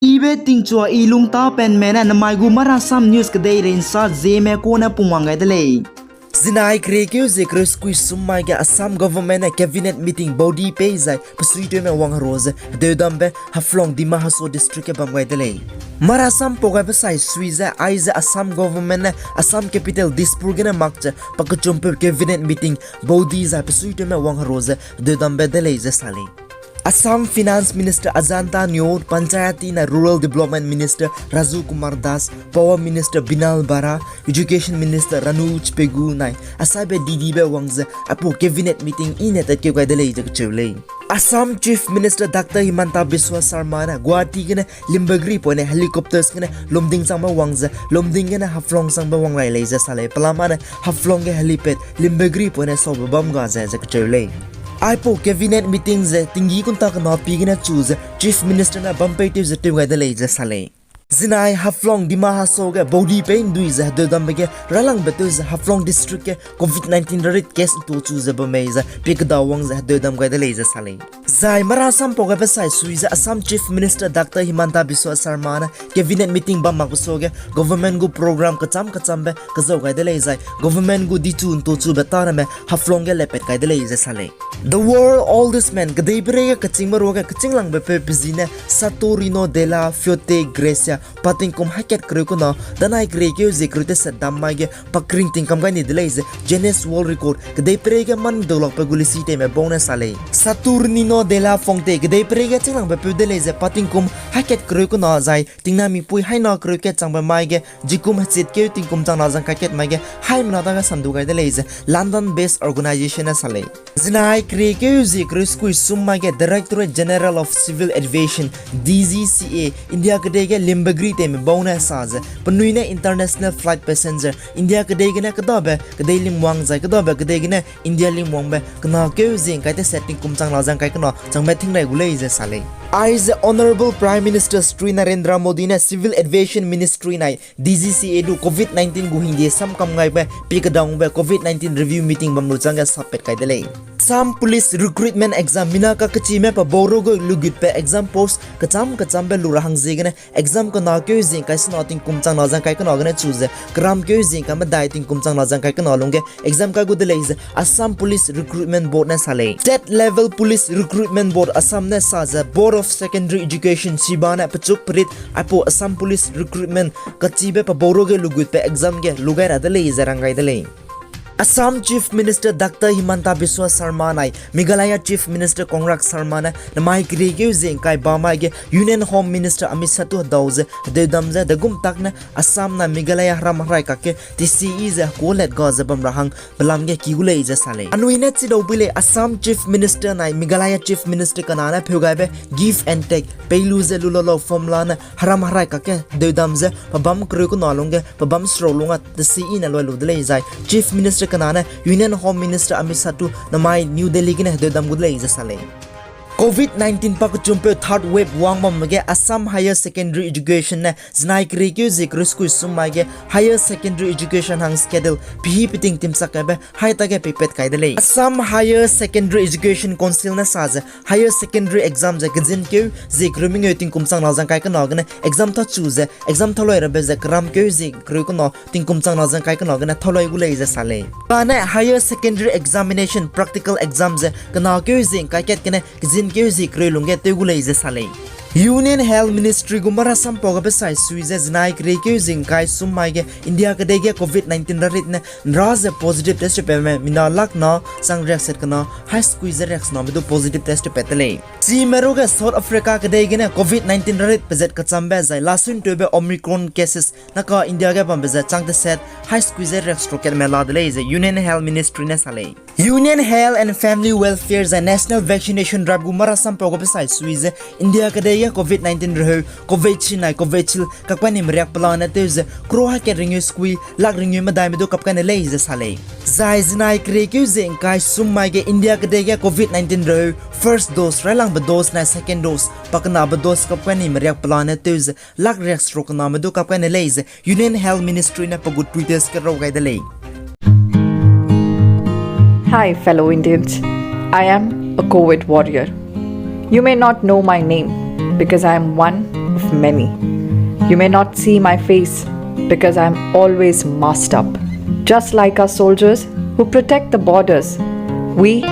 Ibe tingchua ilung ta pen mena namai gu mara sam news kadai rin sa Zeme ko na pumwangai dale. Zinai krekeu zekre squeeze summa ga Assam government a cabinet meeting body pay zai pasuite me wang rose de dambe Haflong Dima Hasao district ke bamgai dele. Mara Assam pogai pasai suiza aiza Assam government Assam capital Dispur gena makcha pakachumpe cabinet meeting body zai pasuite me wang rose de dambe dele za sale. Assam Finance Minister Ajanta Nyor, Panchayati na Rural Development Minister Raju Kumar Das, Power Minister Binal Bara, Education Minister Ranuj Pegu nai, asabe Didibe Wangza, apo cabinet meeting inetat ke gaidale jak chule. Assam Chief Minister Dr. Himanta Biswa Sarma na Guwahati gena Limbagri po na helicopters gena Lomding sangba wangza, Lomding gena Haflong sangba wanglai leza sale, palama na Haflong ge helipad, Limbagri po na sobabam gaza jak chule. Aipo cabinet meeting ze tingi kunta kana pigina choose chief minister na bampaitive ze tiwai da leja sale. Zinai Haflong Dima Hasao ge body pain dui ze de dambege ralang betu ze Haflong district ke COVID-19 rit case to choose ba meza pik da wang ze de dam ga da leja sale. Zai mara Assam poga besai suiza Assam chief minister Dr. Himanta Biswa Sarma na cabinet meeting ba makuso ge government gu program kacham be kazo ga da leja government gu dichun to chu betara me Haflong ge lepet ga da leja sale. The world oldest man gadai brega kaching maroga kaching lang be pe pizina Saturino della Fiote Grecia pating kum haket kreko na danai kreke zikrute sadamma ge pakring tingkam ga ni delaize Guinness World Record gadai brega man dolok pe gulisi te me bonus sale Saturnino della Fonte gadai brega chinglang be pe delaize pating kum haket kreko na zai tingna mi pui haina kreke changba mai ge jikum hachit ke tingkum chang na jang kaket mai ge hai mna da ga sandu ga delaize London based organization sale zinai kreke zikre squeeze summa ge Directorate General of Civil Aviation DGCA India kadege limbagri te me bona saza panuina international flight passenger India kadege na kadabe kadai limwang zai kadabe kadege na India limwang be kana ke zing kai te setting kum chang la jang kai kana chang me thing nai gulei je sale As Honorable Prime Minister Sri Narendra Modi na Civil Aviation Ministry nai DGCA du COVID-19 gu hindi sam kam ngai be pikadang be COVID-19 review meeting bamru changa sapet kai dele Some police recruitment exam mina ka kachi me pa boro go lugit pe exam post kacham be lura hang zegene exam ko na kyo zing kai snoting kumchang na jang kai ko na choose kram kyo zing ka ma dieting kumchang na jang kai ko na longge exam ka go dele Assam Police Recruitment Board na sale State Level Police Recruitment Board Assam na saza Board of Secondary Education Sibana pachuk prit apo Assam Police Recruitment kachi be pa boro ge lugut pe exam ge lugai ra dele zarangai dele Assam Chief Minister Dr. Himanta Biswa Sarma nai Meghalaya Chief Minister Kongrak Sarma na namai krege zeng kai bama ge Union Home Minister Amit Satu dauze de damza de gum tak na Assam na Meghalaya ram rai ka ke TCE za kolet ga zabam rahang belam ge kigule je sale anuina chido bile Assam Chief Minister nai Meghalaya Chief Minister kanana phugai be give and take peilu ze lulolo formula na haram rai ka ke de damza pabam kru ko nalonge pabam srolunga TCE na lo dele zai Chief Minister kanana Union Home Minister Amit Satu namai New Delhi gine de dam gudle is sale COVID-19 pak chumpe third wave wangmam ge Assam Higher Secondary Education na znai kreke zikru school summa ge Higher Secondary Education hang schedule phi piting tim sakabe hai ta ge pipet kai dele Assam Higher Secondary Education Council na saza Higher Secondary exam je gzin ke zikru ming yoting kumsang na jang kai ka na exam tha choose exam tholoi ra be je kram ke zikru ko no ting kumsang na jang kai ka na tholoi gulei je sale bana Higher Secondary Examination practical exam je kana ke zing kai ket kene gzin ke zikre lunge tegulei je sale Union Health Ministry gumara sampoga besai suize znai kreke zingkai summai ge India ka dege COVID-19 rit ne raze positive test pe me mina lak na sang react kana high squeeze react na do positive test pe tele Zeme ge South Africa ka dege ne COVID-19 rit pezet ka chambe zai lasun to be Omicron cases na ka India ge bam beza chang the set high squeeze react stroke me la dele is Union Health Ministry ne sale Union Health and Family Welfare za National Vaccination Drive gumara sampoga besai suize India ka dege COVID-19 rehu COVID-19 nai COVID-19 kakpani mriak plana teze kroha ke ringu squi lak ringu madai medo kapkane leize sale zai znai kreke zeng kai summai ge India ka dege COVID-19 rehu first dose ralang ba dose na second dose pakna ba dose kapkani mriak plana teze lak reak stroke na medo kapkane leize Union Health Ministry na pagut tweeters ke rogai dele Hi fellow Indians, I am a COVID warrior. You may not know my name because I am one of many. You may not see my face because I'm always masked up. Just like our soldiers who protect the borders, we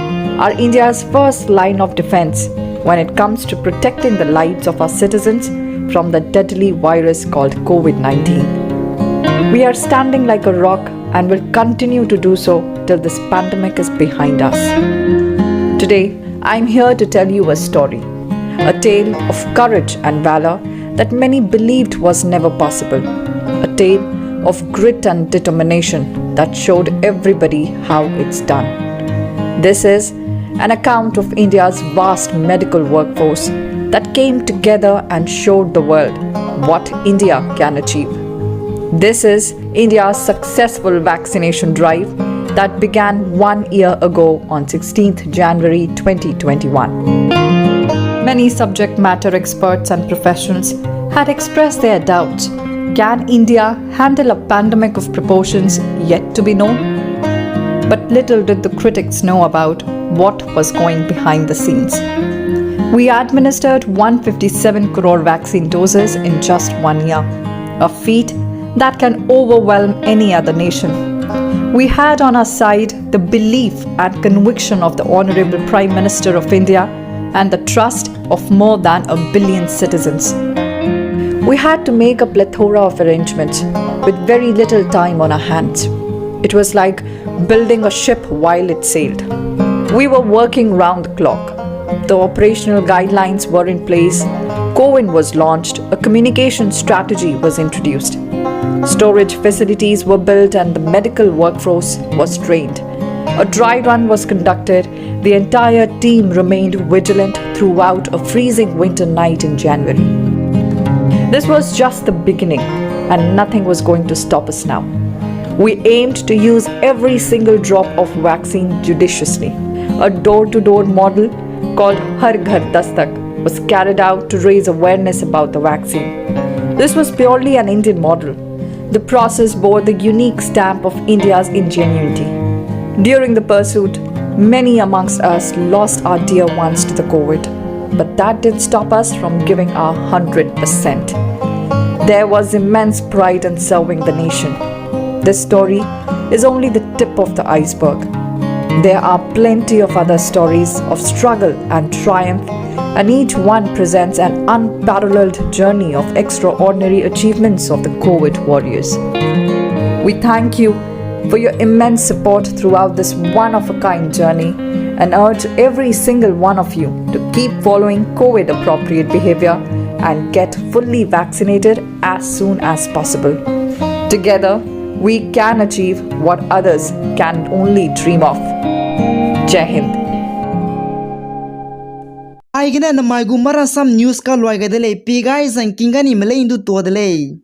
are India's first line of defense when it comes to protecting the lives of our citizens from the deadly virus called COVID-19. We are standing like a rock and will continue to do so till this pandemic is behind us. Today, I'm here to tell you a story, a tale of courage and valor that many believed was never possible, a tale of grit and determination that showed everybody how it's done. This is an account of India's vast medical workforce that came together and showed the world what India can achieve. This is India's successful vaccination drive that began 1 year ago on 16th January 2021. Many subject matter experts and professionals had expressed their doubts. Can India handle a pandemic of proportions yet to be known? But little did the critics know about what was going behind the scenes. We administered 157 crore vaccine doses in just 1 year, a feat that can overwhelm any other nation. We had on our side the belief and conviction of the Honorable Prime Minister of India and the trust of more than 1 billion citizens. We had to make a plethora of arrangements with very little time on our hands. It was like building a ship while it sailed. We were working round the clock. The operational guidelines were in place. COVID was launched. A communication strategy was introduced. Storage facilities were built and the medical workforce was trained. A dry run was conducted. The entire team remained vigilant throughout a freezing winter night in January. This was just the beginning, and nothing was going to stop us now. We aimed to use every single drop of vaccine judiciously. A door-to-door model called Har Ghar Dastak was carried out to raise awareness about the vaccine. This was purely an Indian model. The process bore the unique stamp of India's ingenuity. During the pursuit, many amongst us lost our dear ones to the COVID. But that didn't stop us from giving our 100%. There was immense pride in serving the nation. This story is only the tip of the iceberg. There are plenty of other stories of struggle and triumph, and each one presents an unparalleled journey of extraordinary achievements of the COVID warriors. We thank you for your immense support throughout this one-of-a-kind journey and urge every single one of you to keep following COVID-appropriate behavior and get fully vaccinated as soon as possible. Together, we can achieve what others can only dream of. Jai Hind. Aigana na maigu marasam news ka loy gadele pigai sang kingani malay indu to dele.